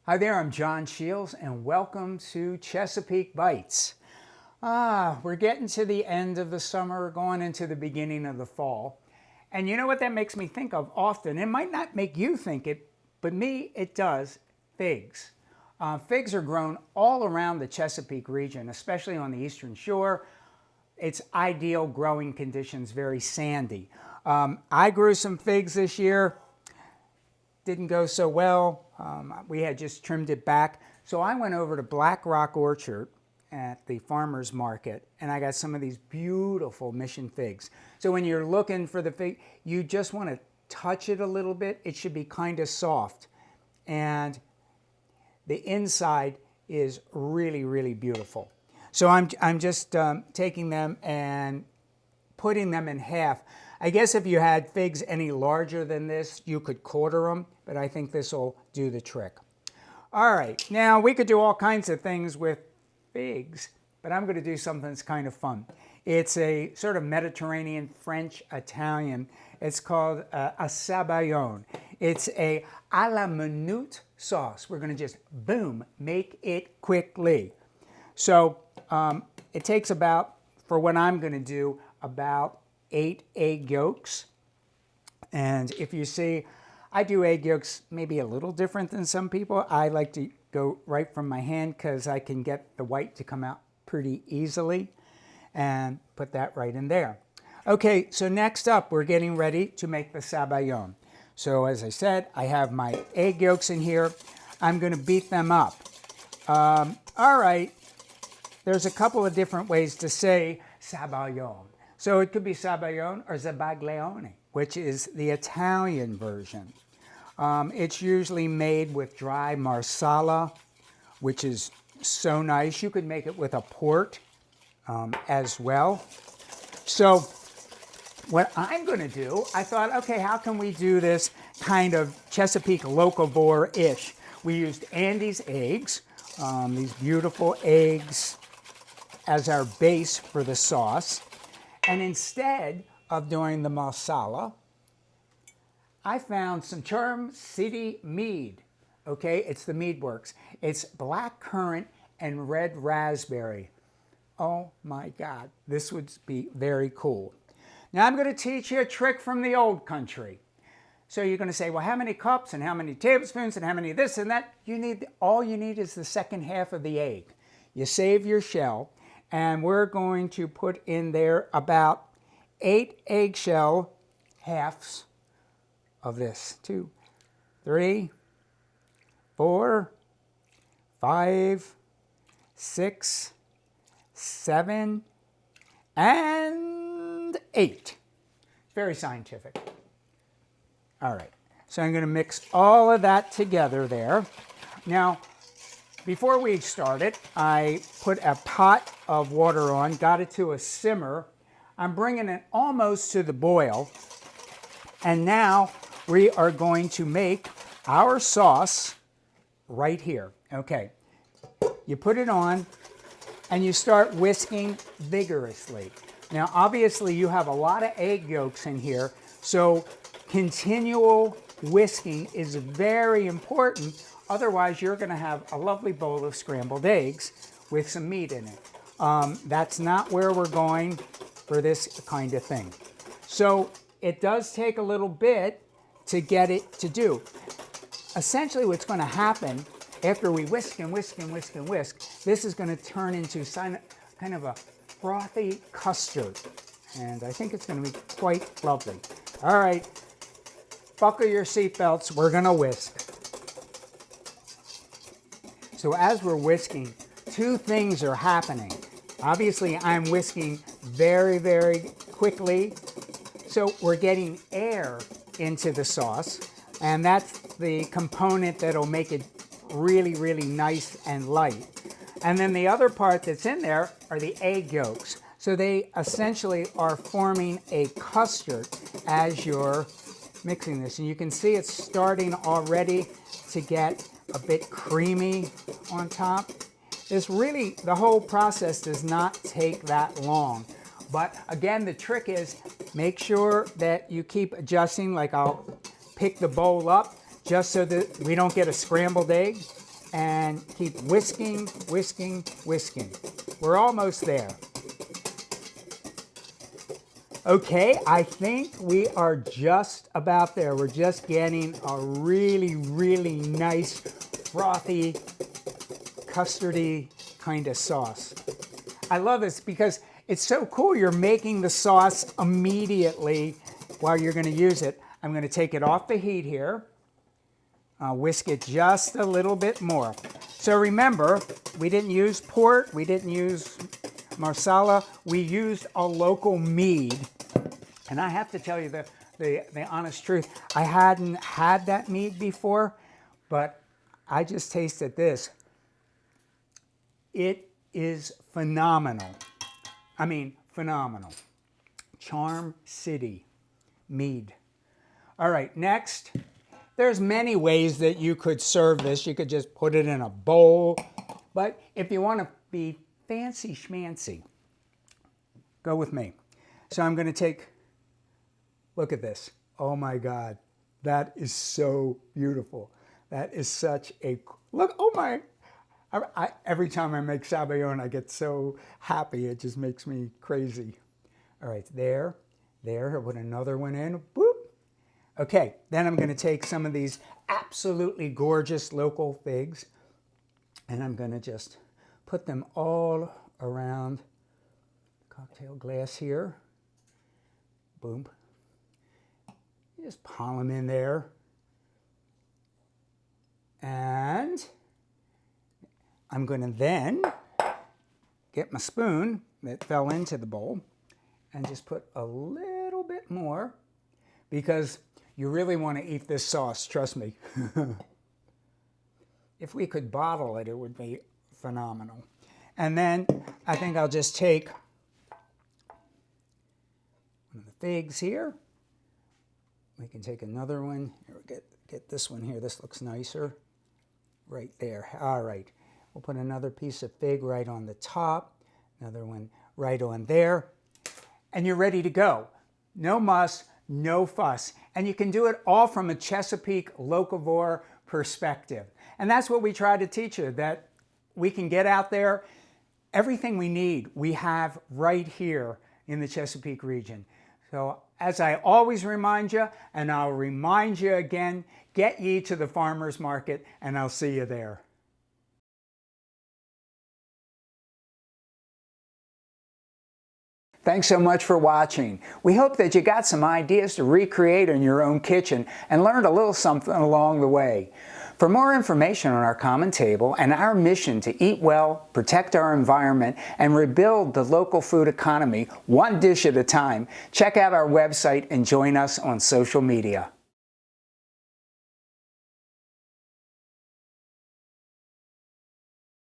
Hi there, I'm John Shields and welcome to Chesapeake Bites. We're getting to the end of the summer, going into the beginning of the fall. And you know what that makes me think of often? It might not make you think it, but me, it does. Figs. Figs are grown all around the Chesapeake region, especially on the eastern shore. It's ideal growing conditions, very sandy. I grew some figs this year. Didn't go so well. We had just trimmed it back. So I went over to Black Rock Orchard at the farmer's market and I got some of these beautiful mission figs. So when you're looking for the fig, you just want to touch it a little bit. It should be kind of soft. And the inside is really, really beautiful. So I'm just taking them and putting them in half. I guess if you had figs any larger than this, you could quarter them, but I think this will do the trick. All right, now we could do all kinds of things with figs, but I'm going to do something that's kind of fun. It's a sort of Mediterranean, French, Italian. It's called a Sabayon. It's a à la minute sauce. We're going to just, boom, make it quickly. So it takes about, for what I'm going to do, about 8 egg yolks. And if you see, I do egg yolks maybe a little different than some people. I like to go right from my hand because I can get the white to come out pretty easily, and put that right in there. Okay, so next up, we're getting ready to make the Sabayon. So as I said, I have my egg yolks in here. I'm going to beat them up. All right, there's a couple of different ways to say Sabayon. So it could be Sabayon or Zabaglione, which is the Italian version. It's usually made with dry marsala, which is so nice. You could make it with a port as well. So what I'm going to do, I thought, okay, how can we do this kind of Chesapeake locavore-ish? We used Andy's eggs, these beautiful eggs, as our base for the sauce. And instead of doing the marsala, I found some Charm City Mead. Okay, it's the Mead Works. It's black currant and red raspberry. Oh my God, this would be very cool. Now I'm going to teach you a trick from the old country. So you're going to say, well, how many cups and how many tablespoons and how many this and that? All you need is the second half of the egg. You save your shell. And we're going to put in there about 8 eggshell halves of this. 2, 3, 4, 5, 6, 7, and 8. Very scientific. All right, so I'm going to mix all of that together there. Now, before we started, I put a pot of water on, got it to a simmer. I'm bringing it almost to the boil. And now we are going to make our sauce right here. Okay, you put it on and you start whisking vigorously. Now, obviously, you have a lot of egg yolks in here, so continual whisking is very important. Otherwise, you're going to have a lovely bowl of scrambled eggs with some meat in it. That's not where we're going for this kind of thing. So it does take a little bit to get it to do. Essentially, what's going to happen after we whisk and whisk and whisk and whisk, this is going to turn into kind of a frothy custard. And I think it's going to be quite lovely. All right, buckle your seatbelts. We're going to whisk. So as we're whisking, 2 things are happening. Obviously, I'm whisking very, very quickly. So we're getting air into the sauce, and that's the component that'll make it really, really nice and light. And then the other part that's in there are the egg yolks. So they essentially are forming a custard as you're mixing this. And you can see it's starting already to get a bit creamy on top. The whole process does not take that long. But again, the trick is make sure that you keep adjusting, like I'll pick the bowl up just so that we don't get a scrambled egg. and keep whisking, whisking, whisking. We're almost there. Okay, I think we are just about there. We're just getting a really, really nice, frothy, custardy kind of sauce. I love this because it's so cool. You're making the sauce immediately while you're going to use it. I'm going to take it off the heat here. I'll whisk it just a little bit more. So remember, we didn't use port, we didn't use marsala, we used a local mead. And I have to tell you the honest truth, I hadn't had that mead before, but I just tasted this. It is phenomenal. I mean, phenomenal. Charm City mead. All right, next. There's many ways that you could serve this. You could just put it in a bowl. But if you want to be fancy schmancy, go with me. So I'm going to take, look at this. Oh my God, that is so beautiful. That is such a, look, oh my, every time I make Sabayon, I get so happy. It just makes me crazy. All right, there, I'll put another one in, boop. Okay, then I'm going to take some of these absolutely gorgeous local figs, and I'm going to just put them all around the cocktail glass here. Boom. Just pile them in there. And I'm going to then get my spoon that fell into the bowl and just put a little bit more, because you really want to eat this sauce, trust me. If we could bottle it, it would be phenomenal. And then I think I'll just take one of the figs here. We can take another one. Here, get this one here. This looks nicer. Right there. All right. We'll put another piece of fig right on the top. Another one right on there. And you're ready to go. No muss, no fuss. And you can do it all from a Chesapeake locavore perspective. And that's what we try to teach you, that we can get out there. Everything we need, we have right here in the Chesapeake region. So as I always remind you, and I'll remind you again, get ye to the farmer's market, and I'll see you there. Thanks so much for watching. We hope that you got some ideas to recreate in your own kitchen and learned a little something along the way. For more information on our common table and our mission to eat well, protect our environment, and rebuild the local food economy one dish at a time, check out our website and join us on social media.